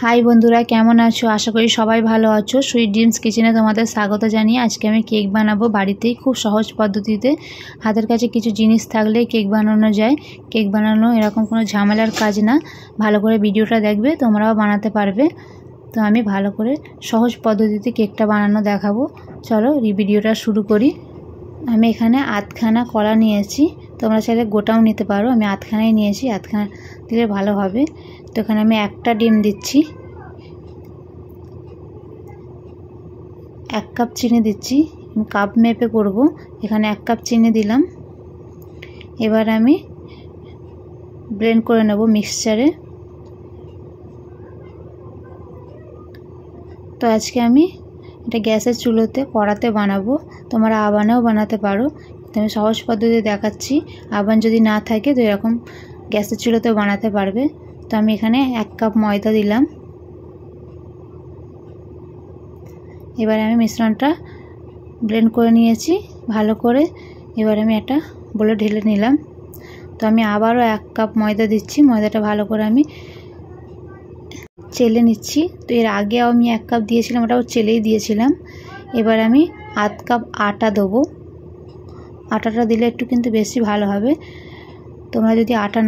High বন্ধুরা, কেমন আছো? আশা করি সবাই ভালো আছো। সুইট ড্রিমস কিচেনে তোমাদের স্বাগত জানিয়ে আজকে আমি কেক বানাবো বাড়িতেই, খুব সহজ পদ্ধতিতে। হাতের কাছে কিছু জিনিস থাকলে কেক বানানো যায়। কেক বানানো এরকম কোনো ঝামেলার কাজ না। ভালো করে ভিডিওটা দেখবে, তোমরাও বানাতে পারবে। তো আমি ভালো করে সহজ পদ্ধতিতে কেকটা বানানো দেখাবো। চলো ভিডিওটা শুরু করি। আমি এখানে আধখানা কলা নিয়েছি, তোমরা চাইলে গোটাও নিতে পারো। আমি আধখানাই নিয়েছি, আধখানা দিলে ভালো হবে। তো এখানে আমি একটা ডিম দিচ্ছি, 1 কাপ চিনি দিচ্ছি, কাপ মেপে করব। এখানে 1 কাপ চিনি দিলাম। এবার আমি ব্লেন্ড করে নেব মিক্সচারে। তো আজকে আমি এটা গ্যাসের চুলোতে কড়াতে বানাবো, তোমরা আবানেও বানাতে পারো। তো আমি সহজ পদ্ধতি দেখাচ্ছি। আবান যদি না থাকে তো এরকম গ্যাসের চুলোতেও বানাতে পারবে। তো আমি এখানে 1 কাপ ময়দা দিলাম। এবার আমি মিশ্রণটা ব্লেন্ড করে নিয়েছি ভালো করে। এবার আমি এটা বলে ঢেলে নিলাম। তো আমি আবারও 1 কাপ ময়দা দিচ্ছি। ময়দাটা ভালো করে আমি চেলে নিচ্ছি। তো এর আগেও আমি 1 কাপ দিয়েছিলাম, ওটাও চেলেই দিয়েছিলাম। এবার আমি আধ কাপ আটা দেবো। আটাটা দিলে একটু কিন্তু বেশি ভালো হবে। তোমরা যদি আটা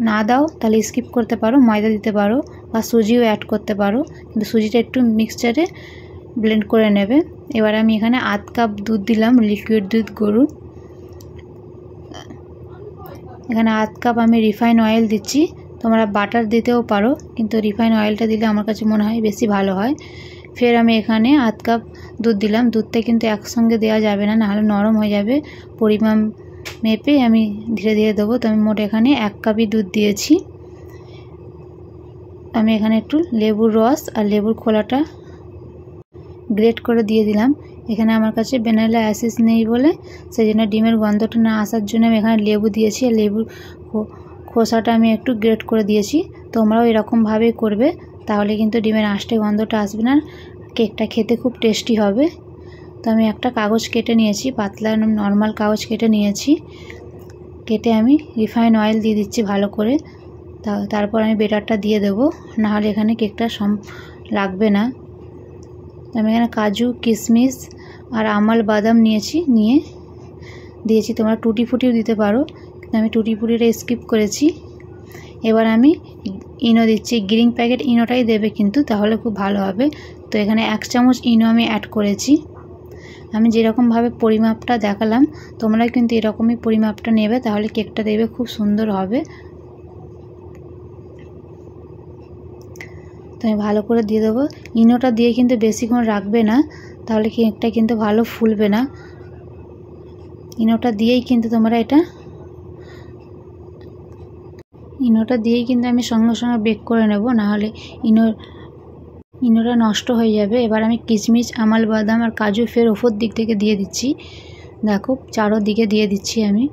না দাও তাহলে স্কিপ করতে পারো, ময়দা দিতে পারো বা সুজিও অ্যাড করতে পারো, কিন্তু সুজিটা একটু মিক্সচারে ব্লেন্ড করে নেবে। এবার আমি এখানে আধ কাপ দুধ দিলাম, লিকুইড দুধ গরুর। এখানে আধ কাপ আমি রিফাইন অয়েল দিচ্ছি। তোমরা বাটার দিতেও পারো, কিন্তু রিফাইন অয়েলটা দিলে আমার কাছে মনে হয় বেশি ভালো হয়। ফের আমি এখানে আধ কাপ দুধ দিলাম। দুধটা কিন্তু একসঙ্গে দেওয়া যাবে না, নাহলে নরম হয়ে যাবে। পরিমাণ মেপে আমি ধীরে ধীরে দেবো। তো আমি মোট এখানে 1 কাপই দুধ দিয়েছি। আমি এখানে একটু লেবুর রস আর লেবুর খোলাটা গ্রেট করে দিয়ে দিলাম। এখানে আমার কাছে ভ্যানিলা এসেন্স নেই বলে, সেই জন্য ডিমের গন্ধটা না আসার জন্য আমি এখানে লেবু দিয়েছি। আর লেবুর খোসাটা আমি একটু গ্রেট করে দিয়েছি। তোমরাও এরকমভাবেই করবে, তাহলে কিন্তু ডিমের আঁশটে গন্ধটা আসবে না, কেকটা খেতে খুব টেস্টি হবে। তো আমি একটা কাগজ কেটে নিয়েছি, পাতলা নর্মাল কাগজ কেটে নিয়েছি। কেটে আমি রিফাইন অয়েল দিয়ে দিচ্ছি ভালো করে। তারপর আমি বেটারটা দিয়ে দেবো, নাহলে এখানে কেকটা লাগবে না। আমি এখানে কাজু, কিশমিশ আর আমল বাদাম নিয়ে দিয়েছি। তোমরা টুটি ফুটিও দিতে পারো, কিন্তু আমি টুটি ফুটিটা স্কিপ করেছি। এবার আমি ইনো দিচ্ছি। গ্রিন প্যাকেট ইনোটাই দেবে কিন্তু, তাহলে খুব ভালো হবে। তো এখানে 1 চামচ ইনো আমি অ্যাড করেছি। আমি যেরকমভাবে পরিমাপটা দেখালাম, তোমরা কিন্তু এরকমই পরিমাপটা নেবে, তাহলে কেকটা দেখবে খুব সুন্দর হবে। তো আমি ভালো করে দিয়ে দেবো। ইনোটা দিয়ে কিন্তু বেশিক্ষণ রাখবে না, তাহলে কেকটা কিন্তু ভালো ফুলবে না। ইনোটা দিয়েই কিন্তু আমি সঙ্গে সঙ্গে বেক করে নেব, নাহলে ইনোটা নষ্ট হয়ে যাবে। এবার আমি কিশমিশ, আমল বাদাম আর কাজু ফের ওপর দিক থেকে দিয়ে দিচ্ছি। দেখো, চারোদিকে দিয়ে দিচ্ছি আমি।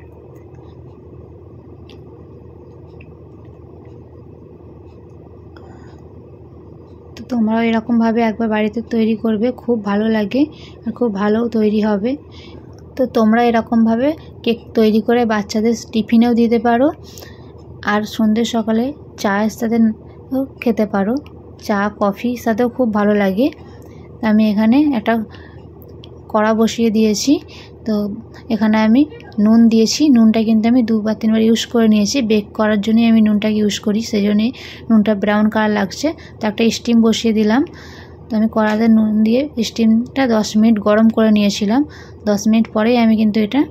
তো তোমরাও এরকমভাবে একবার বাড়িতে তৈরি করবে, খুব ভালো লাগে আর খুব ভালো তৈরি হবে। তো তোমরা এরকমভাবে কেক তৈরি করে বাচ্চাদের টিফিনেও দিতে পারো, আর সন্ধ্যে সকালে চায়ের সাথে খেতে পারো। চা, কফির সাথেও খুব ভালো লাগে। আমি এখানে একটা কড়া বসিয়ে দিয়েছি। তো এখানে আমি নুন দিয়েছি। নুনটা কিন্তু আমি 2 বা 3 বার ইউজ করে নিয়েছি। বেক করার জন্যই আমি নুনটাকে ইউজ করি, সেই জন্যই নুনটা ব্রাউন কালার লাগছে। তো একটা স্টিম বসিয়ে দিলাম। তো আমি কড়াতে নুন দিয়ে স্টিমটা 10 মিনিট গরম করে নিয়েছিলাম। 10 মিনিট পরেই আমি কিন্তু এটা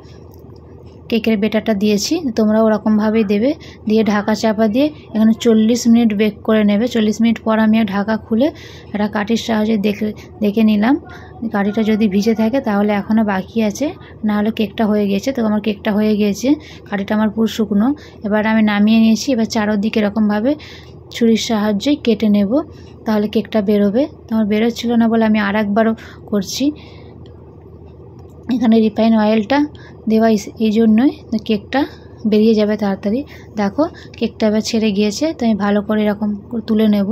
কেকের বেটারটা দিয়েছি। তোমরা ওরকমভাবেই দেবে। দিয়ে ঢাকা চাপা দিয়ে এখানে 40 মিনিট বেক করে নেবে। 40 মিনিট পর আমি ঢাকা খুলে একটা কাঠির সাহায্যে দেখে নিলাম। কাঠিটা যদি ভিজে থাকে তাহলে এখনও বাকি আছে, নাহলে কেকটা হয়ে গেছে। তো আমার কেকটা হয়ে গিয়েছে, কাঠিটা আমার পুরো শুকনো। এবার আমি নামিয়ে নিয়েছি। এবার চারদিকে এরকমভাবে ছুরির সাহায্যে কেটে নেব, তাহলে কেকটা বেরোবে। তো আমার বেরোচ্ছিল না বলে আমি আরেকবারও করছি। এখানে রিফাইন অয়েলটা দেওয়া এই জন্যই, কেকটা বেরিয়ে যাবে তাড়াতাড়ি। দেখো, কেকটা এবার ছেড়ে গিয়েছে। তো আমি ভালো করে এরকম তুলে নেব।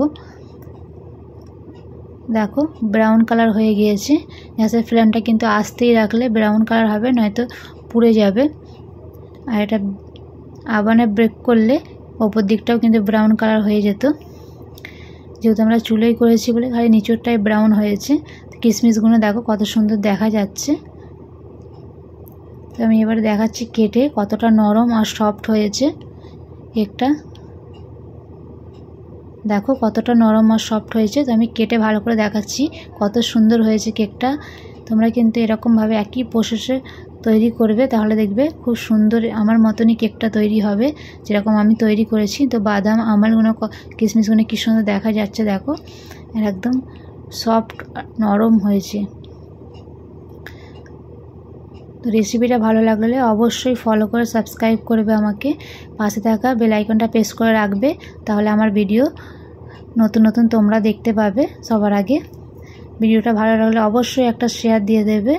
দেখো, ব্রাউন কালার হয়ে গিয়েছে। গ্যাসের ফ্লেমটা কিন্তু আস্তেই রাখলে ব্রাউন কালার হবে, নয়তো পুড়ে যাবে। আর এটা আবানে বেক করলে ওপর দিকটাও কিন্তু ব্রাউন কালার হয়ে যেত। যেহেতু আমরা চুলোই করেছি বলে খালি নিচেরটাই ব্রাউন হয়েছে। কিশমিশগুলো দেখো কত সুন্দর দেখা যাচ্ছে। তো আমি এবার দেখাচ্ছি কেটে কতটা নরম আর সফট হয়েছে কেকটা। দেখো কতটা নরম আর সফট হয়েছে। তো আমি কেটে ভালো করে দেখাচ্ছি কত সুন্দর হয়েছে কেকটা। তোমরা কিন্তু এরকমভাবে একই প্রসেসে তৈরি করবে, তাহলে দেখবে খুব সুন্দর আমার মতনই কেকটা তৈরি হবে যেরকম আমি তৈরি করেছি। তো বাদাম আমলগুলো কিশমিশগুলো কী সুন্দর দেখা যাচ্ছে দেখো, একদম সফট নরম হয়েছে। তো রেসিপিটা ভালো লাগলে অবশ্যই ফলো করে সাবস্ক্রাইব করবে আমাকে, পাশে থাকা বেল আইকনটা প্রেস করে রাখবে, তাহলে আমার ভিডিও নতুন নতুন তোমরা দেখতে পাবে সবার আগে। ভিডিওটা ভালো লাগলে অবশ্যই একটা শেয়ার দিয়ে দেবে।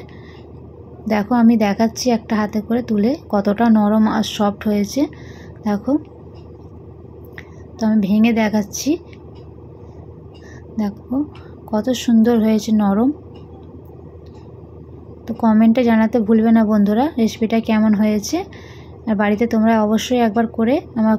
দেখো আমি দেখাচ্ছি একটা হাতে করে তুলে কতটা নরম আর সফট হয়েছে দেখো। তো আমি ভেঙে দেখাচ্ছি, দেখো কত সুন্দর হয়েছে নরম। তো কমেন্টে জানাতে ভুলবে না বন্ধুরা রেসিপিটা কেমন হয়েছে, আর বাড়িতে তোমরা অবশ্যই একবার করে আমার